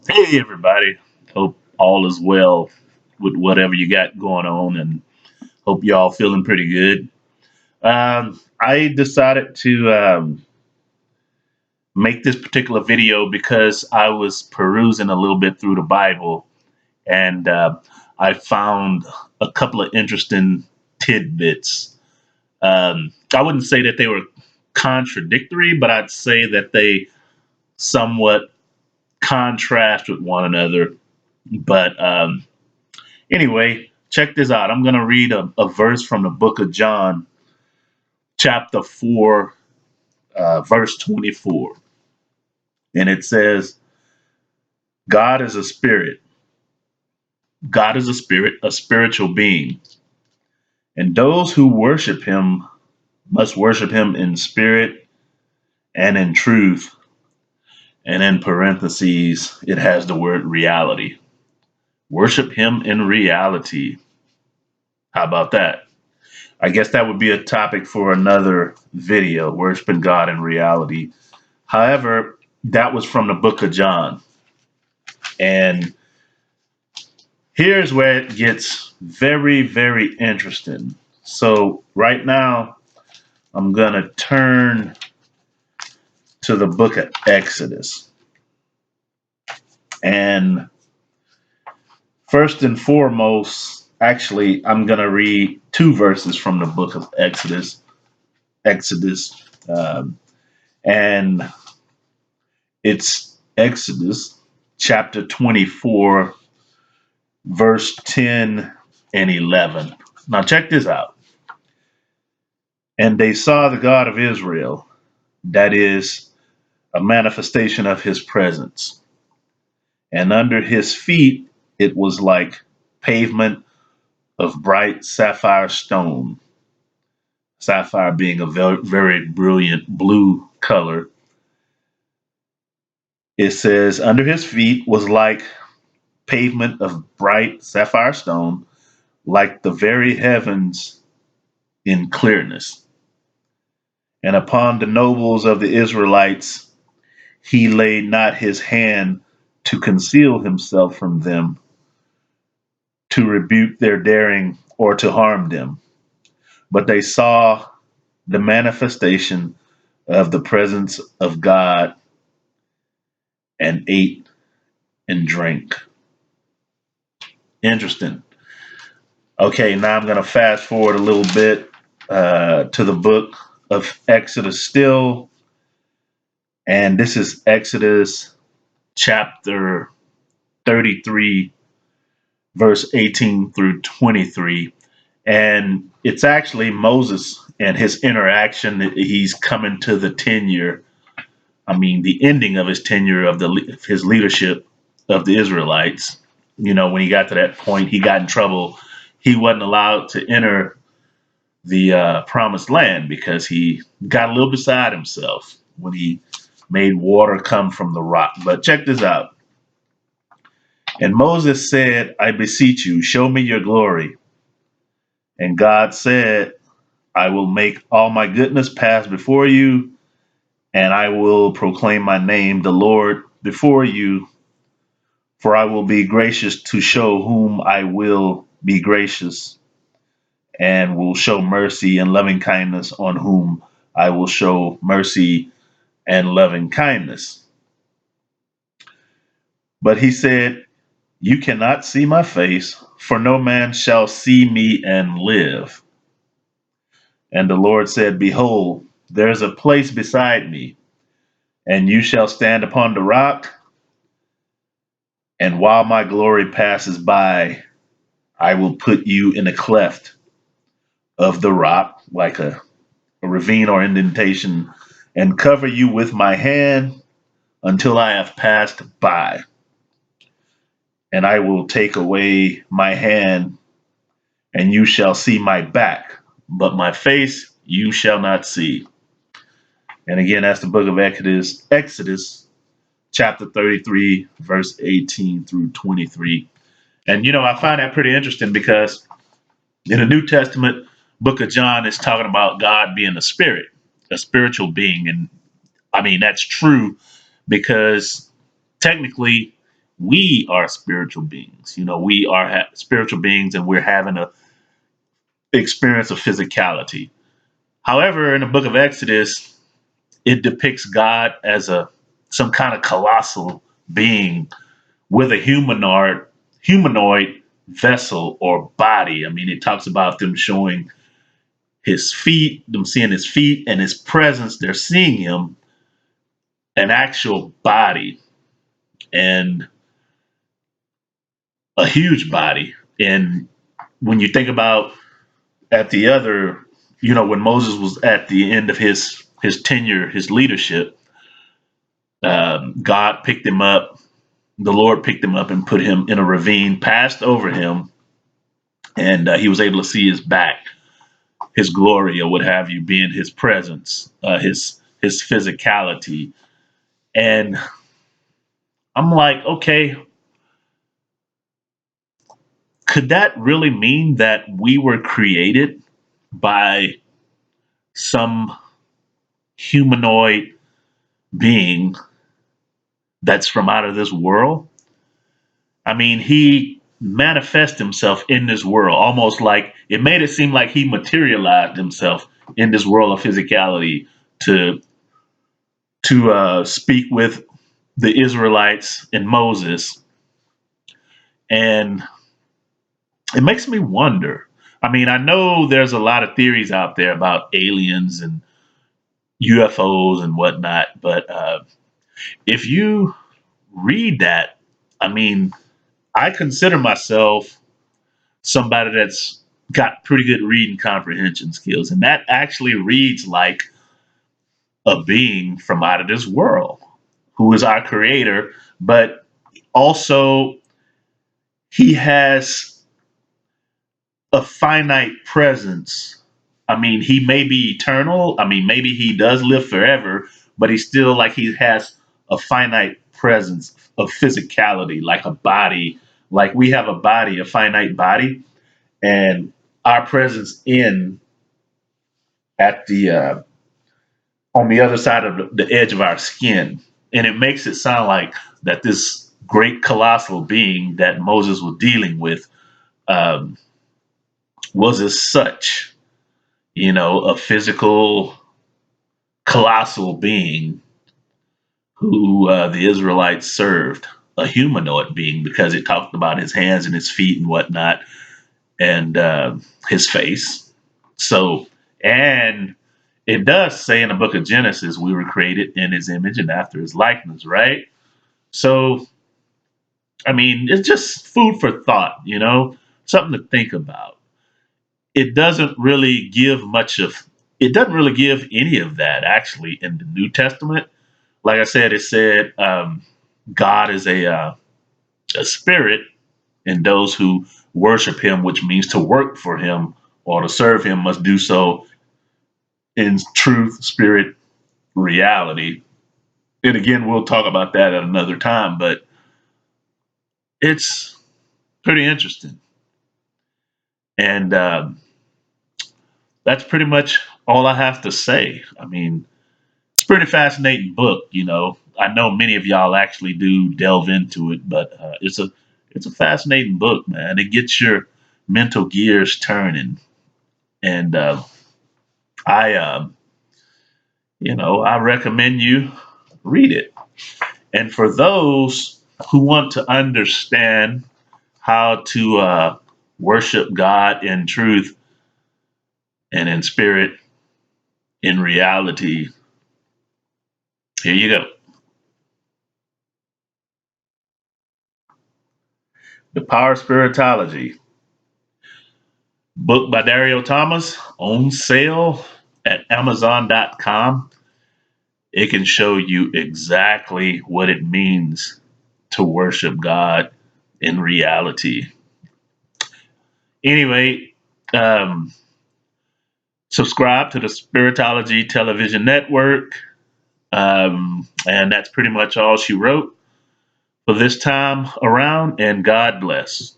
Hey, everybody. Hope all is well with whatever you got going on, and hope y'all feeling pretty good. I decided to make this particular video because I was perusing a little bit through the Bible, and I found a couple of interesting tidbits. I wouldn't say that they were contradictory, but I'd say that they somewhat contrast with one another. But Anyway, check this out. I'm going to read a verse from the book of John, chapter 4, verse 24. And it says, God is a spirit. God is a spirit, a spiritual being. And those who worship him must worship him in spirit and in truth. And in parentheses, it has the word reality. Worship him in reality. How about that? I guess that would be a topic for another video, worshiping God in reality. However, that was from the book of John. And here's where it gets very, very interesting. So, right now, I'm going to turn to the book of Exodus. And first and foremost, actually, I'm going to read two verses from the book of Exodus. Exodus. And it's Exodus chapter 24, verse 10 and 11. Now, check this out. And they saw the God of Israel, that is a manifestation of his presence. And under his feet, it was like pavement of bright sapphire stone, sapphire being a very, very brilliant blue color. It says, under his feet was like pavement of bright sapphire stone, like the very heavens in clearness. And upon the nobles of the Israelites, he laid not his hand to conceal himself from them, to rebuke their daring or to harm them. But they saw the manifestation of the presence of God and ate and drank. Interesting. Okay, now I'm going to fast forward a little bit to the book of Exodus still. And this is Exodus chapter 33, verse 18 through 23. And it's actually Moses and his interaction. He's coming to the tenure, the ending of his tenure of his leadership of the Israelites. You know, when he got to that point, he got in trouble. He wasn't allowed to enter the promised land because he got a little beside himself when he made water come from the rock. But check this out. And Moses said, I beseech you, show me your glory. And God said, I will make all my goodness pass before you, and I will proclaim my name, the Lord, before you. For I will be gracious to show whom I will be gracious, and will show mercy and loving kindness on whom I will show mercy and loving kindness. But he said, you cannot see my face, for no man shall see me and live. And the Lord said, behold, there is a place beside me, and you shall stand upon the rock. And while my glory passes by, I will put you in a cleft of the rock, like a ravine or indentation, and cover you with my hand until I have passed by. And I will take away my hand, and you shall see my back, but my face you shall not see. And again, that's the book of Exodus chapter 33, verse 18 through 23. And, I find that pretty interesting because in the New Testament, book of John is talking about God being a spirit, a spiritual being. And that's true because technically we are spiritual beings. We are spiritual beings, and we're having a experience of physicality. However, in the book of Exodus, it depicts God as a some kind of colossal being with a humanoid vessel or body. I mean, it talks about them showing his feet, them seeing his feet and his presence. They're seeing him, an actual body and a huge body. And when you think about at the other, when Moses was at the end of his tenure, his leadership, God picked him up. The Lord picked him up and put him in a ravine, passed over him, and he was able to see his back, his glory, or what have you, being his presence, his physicality. And I'm like, okay, could that really mean that we were created by some humanoid being that's from out of this world? I mean, he manifests himself in this world, almost like it made it seem like he materialized himself in this world of physicality to speak with the Israelites and Moses. And it makes me wonder. I mean, I know there's a lot of theories out there about aliens and UFOs and whatnot, but if you read that, I mean, I consider myself somebody that's got pretty good reading comprehension skills, and that actually reads like a being from out of this world who is our creator, but also he has a finite presence. I mean, he may be eternal. I mean, maybe he does live forever, but he's still like he has a finite presence of physicality, like a body, like we have a body, a finite body, and our presence in at the on the other side of the edge of our skin, and it makes it sound like that this great colossal being that Moses was dealing with um, was as such, a physical colossal being who the Israelites served, a humanoid being, because it talked about his hands and his feet and whatnot, and his face. So, and it does say in the book of Genesis, we were created in his image and after his likeness, right? So, I mean, it's just food for thought, something to think about. It doesn't really give much of, it doesn't really give any of that actually in the New Testament. Like I said, it said God is a spirit, and those who worship him, which means to work for him or to serve him, must do so in truth, spirit, reality. And again, we'll talk about that at another time, but it's pretty interesting. And that's pretty much all I have to say. I mean, it's a pretty fascinating book. I know many of y'all actually do delve into it, but it's a fascinating book, man. It gets your mental gears turning, and I I recommend you read it. And for those who want to understand how to worship God in truth and in spirit, in reality, here you go. The Power of Spiritology, book by Dario Thomas, on sale at Amazon.com. It can show you exactly what it means to worship God in reality. Anyway, subscribe to the Spiritology Television Network. And that's pretty much all she wrote for this time around. And God bless.